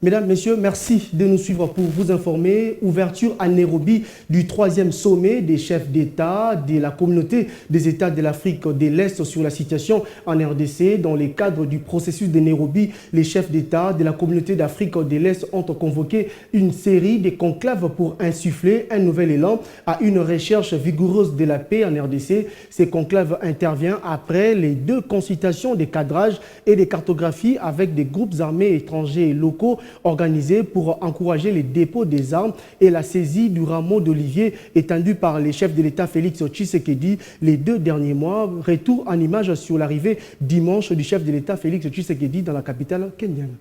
Mesdames, Messieurs, merci de nous suivre pour vous informer. Ouverture à Nairobi du 3e sommet des chefs d'État de la communauté des États de l'Afrique de l'Est sur la situation en RDC. Dans le cadre du processus de Nairobi, les chefs d'État de la communauté d'Afrique de l'Est ont convoqué une série de conclaves pour insuffler un nouvel élan à une recherche vigoureuse de la paix en RDC. Ces conclaves interviennent après les 2 consultations de cadrage et de cartographie avec des groupes armés étrangers et locaux organisés pour encourager les dépôts des armes et la saisie du rameau d'olivier étendu par les chefs de l'État Félix Tshisekedi les 2 derniers mois. Retour en image sur l'arrivée dimanche du chef de l'État Félix Tshisekedi dans la capitale kenyane.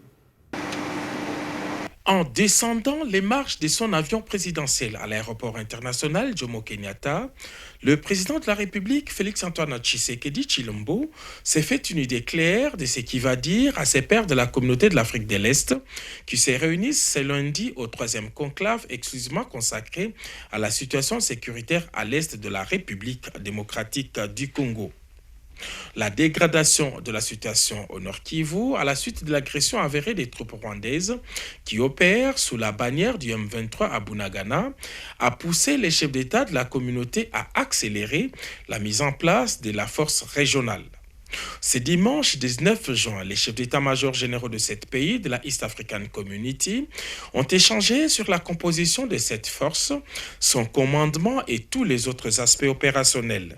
En descendant les marches de son avion présidentiel à l'aéroport international Jomo Kenyatta, le président de la République, Félix-Antoine Tshisekedi Tshilombo, s'est fait une idée claire de ce qu'il va dire à ses pairs de la communauté de l'Afrique de l'Est qui se réunissent ce lundi au 3e conclave exclusivement consacré à la situation sécuritaire à l'Est de la République démocratique du Congo. La dégradation de la situation au Nord Kivu à la suite de l'agression avérée des troupes rwandaises qui opèrent sous la bannière du M23 à Bunagana a poussé les chefs d'État de la communauté à accélérer la mise en place de la force régionale. Ce dimanche 19 juin, les chefs d'état-major généraux de 7 pays de la East African Community ont échangé sur la composition de cette force, son commandement et tous les autres aspects opérationnels.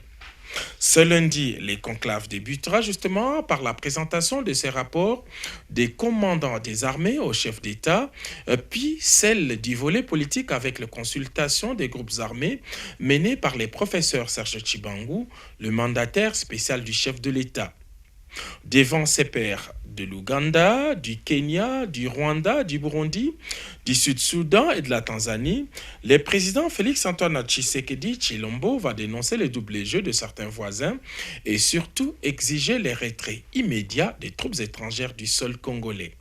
Ce lundi, les conclaves débutera justement par la présentation de ces rapports des commandants des armées aux chefs d'État, puis celle du volet politique avec la consultation des groupes armés menés par les professeurs Serge Tshibangu, le mandataire spécial du chef de l'État. Devant ses pairs de l'Ouganda, du Kenya, du Rwanda, du Burundi, du Sud-Soudan et de la Tanzanie, le président Félix-Antoine Tshisekedi Tshilombo va dénoncer le double jeu de certains voisins et surtout exiger le retrait immédiat des troupes étrangères du sol congolais.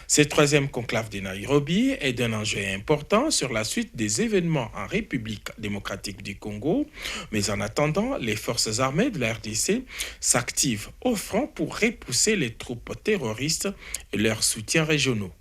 Ce 3e conclave de Nairobi est d'un enjeu important sur la suite des événements en République démocratique du Congo, mais en attendant, les forces armées de la RDC s'activent au front pour repousser les troupes terroristes et leurs soutiens régionaux.